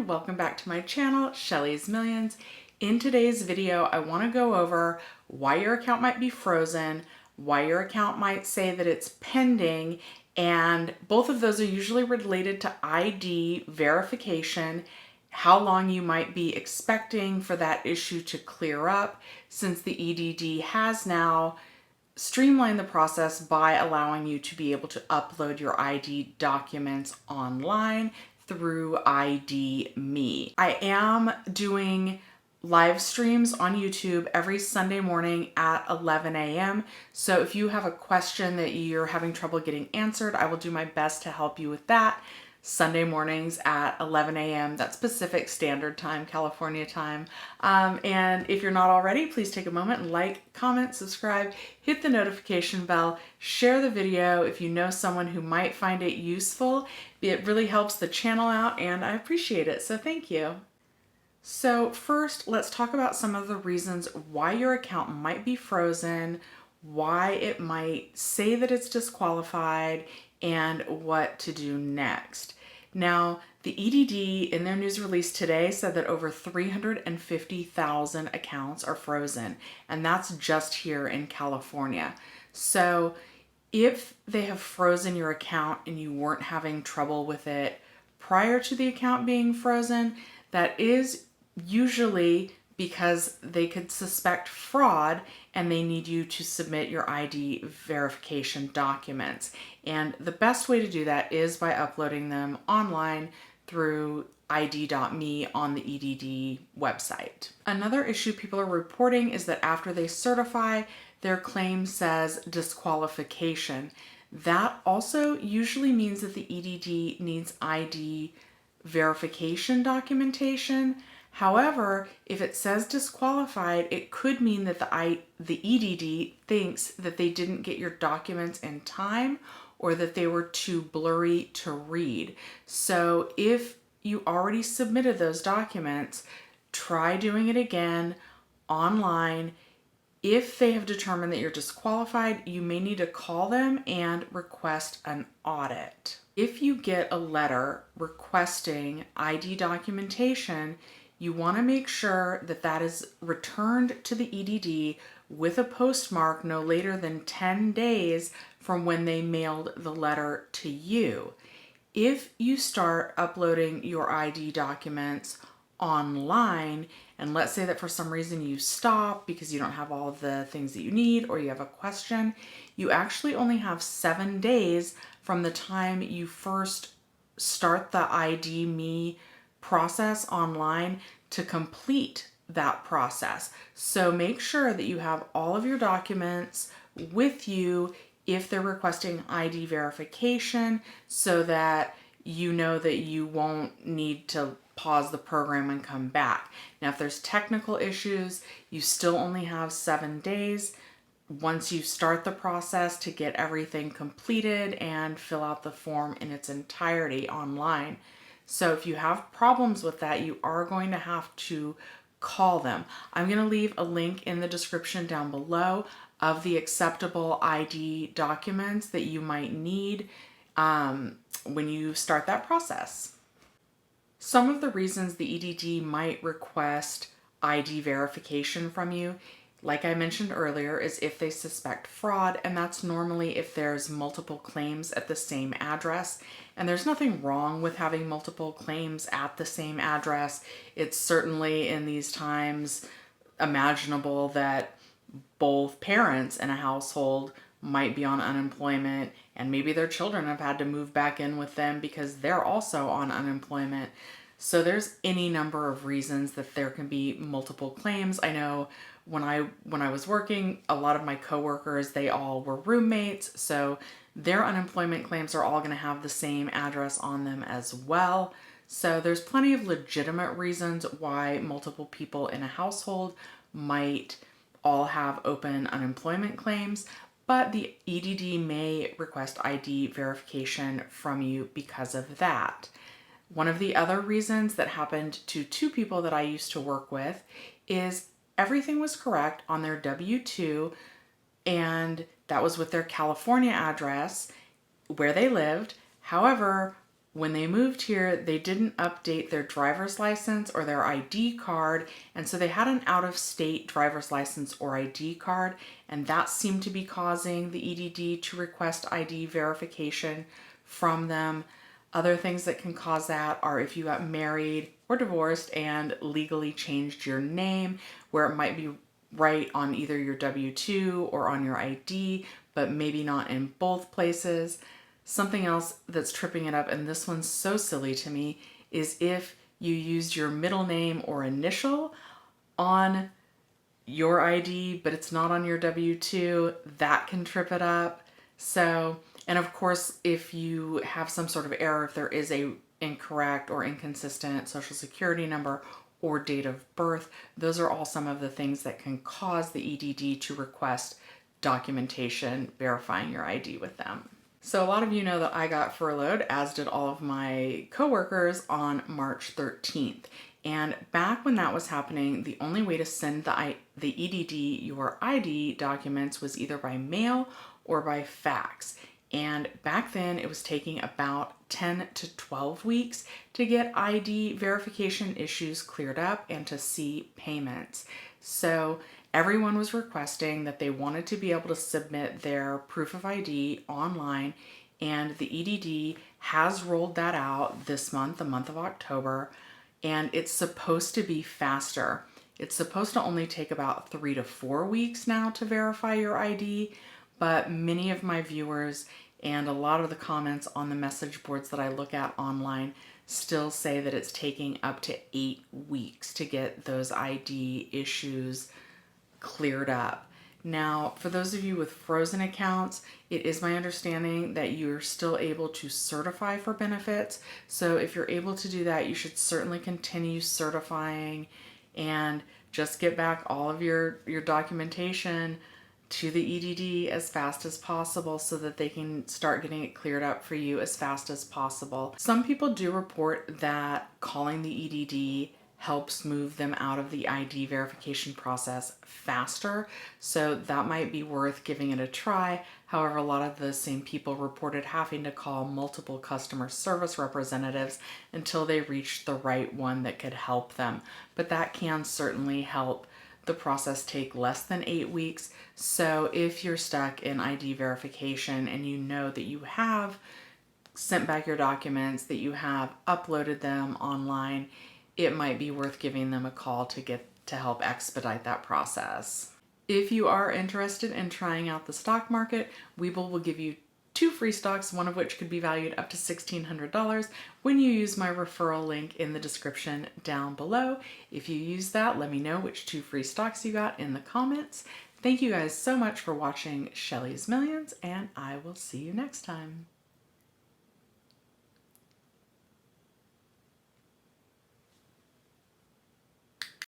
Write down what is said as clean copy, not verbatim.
everyone, welcome back to my channel, Shelly's Millions. In today's video, I want to go over why your account might be frozen, why your account might say that it's pending, and both of those are usually related to ID verification, how long you might be expecting for that issue to clear up, since the EDD has now streamline the process by allowing you to be able to upload your ID documents online through ID Me. I am doing live streams on YouTube every Sunday morning at 11 a.m. So if you have a question that you're having trouble getting answered, I will do my best to help you with that. Sunday mornings at 11 a.m. That's Pacific Standard Time, California time. And if you're not already, please take a moment and like, comment, subscribe, hit the notification bell, share the video if you know someone who might find it useful. It really helps the channel out and I appreciate it, so thank you. So first, let's talk about some of the reasons why your account might be frozen, why it might say that it's disqualified, and what to do next. Now, the EDD in their news release today said that over 350,000 accounts are frozen, and that's just here in California. So if they have frozen your account and you weren't having trouble with it prior to the account being frozen, that is usually because they could suspect fraud and they need you to submit your ID verification documents. And the best way to do that is by uploading them online through id.me on the EDD website. Another issue people are reporting is that after they certify, their claim says disqualification. That also usually means that the EDD needs ID verification documentation. However, if it says disqualified, it could mean that the EDD thinks that they didn't get your documents in time or that they were too blurry to read. So if you already submitted those documents, try doing it again online. If they have determined that you're disqualified, you may need to call them and request an audit. If you get a letter requesting ID documentation, you want to make sure that that is returned to the EDD with a postmark no later than 10 days from when they mailed the letter to you. If you start uploading your ID documents online, and let's say that for some reason you stop because you don't have all of the things that you need or you have a question, you actually only have 7 days from the time you first start the ID Me process online to complete that process. So make sure that you have all of your documents with you if they're requesting ID verification so that you know that you won't need to pause the program and come back. Now, if there's technical issues, you still only have 7 days once you start the process to get everything completed and fill out the form in its entirety online. So if you have problems with that, you are going to have to call them. I'm going to leave a link in the description down below of the acceptable ID documents that you might need when you start that process. Some of the reasons the EDD might request ID verification from you, like I mentioned earlier, is if they suspect fraud, and that's normally if there's multiple claims at the same address. And there's nothing wrong with having multiple claims at the same address. It's certainly in these times imaginable that both parents in a household might be on unemployment and maybe their children have had to move back in with them because they're also on unemployment. So there's any number of reasons that there can be multiple claims. I know when I was working, a lot of my coworkers, they all were roommates, so their unemployment claims are all going to have the same address on them as well. So there's plenty of legitimate reasons why multiple people in a household might all have open unemployment claims, but the EDD may request ID verification from you because of that. One of the other reasons that happened to 2 people that I used to work with is everything was correct on their W-2, and that was with their California address where they lived. However, when they moved here, they didn't update their driver's license or their ID card, and so they had an out-of-state driver's license or ID card, and that seemed to be causing the EDD to request ID verification from them. Other things that can cause that are if you got married or divorced and legally changed your name, where it might be right on either your W-2 or on your ID, but maybe not in both places. Something else that's tripping it up, and this one's so silly to me, is if you used your middle name or initial on your ID, but it's not on your W-2, that can trip it up. So, and of course, if you have some sort of error, if there is a incorrect or inconsistent social security number or date of birth, those are all some of the things that can cause the EDD to request documentation verifying your ID with them. So a lot of you know that I got furloughed, as did all of my coworkers, on March 13th. And back when that was happening, the only way to send the EDD your ID documents was either by mail or by fax. And back then it was taking about 10 to 12 weeks to get ID verification issues cleared up and to see payments. So everyone was requesting that they wanted to be able to submit their proof of ID online, and the EDD has rolled that out this month, the month of October, and it's supposed to be faster. It's supposed to only take about 3 to 4 weeks now to verify your ID, but many of my viewers and a lot of the comments on the message boards that I look at online still say that it's taking up to 8 weeks to get those ID issues cleared up. Now, for those of you with frozen accounts, it is my understanding that you're still able to certify for benefits. So if you're able to do that, you should certainly continue certifying and just get back all of your documentation to the EDD as fast as possible so that they can start getting it cleared up for you as fast as possible. Some people do report that calling the EDD helps move them out of the ID verification process faster, so that might be worth giving it a try. However, a lot of the same people reported having to call multiple customer service representatives until they reached the right one that could help them. But that can certainly help the process take less than 8 weeks. So if you're stuck in ID verification and you know that you have sent back your documents, that you have uploaded them online, it might be worth giving them a call to help expedite that process. If you are interested in trying out the stock market, Webull will give you 2 free stocks, one of which could be valued up to $1,600 when you use my referral link in the description down below. If you use that, let me know which 2 free stocks you got in the comments. Thank you guys so much for watching Shelly's Millions, and I will see you next time.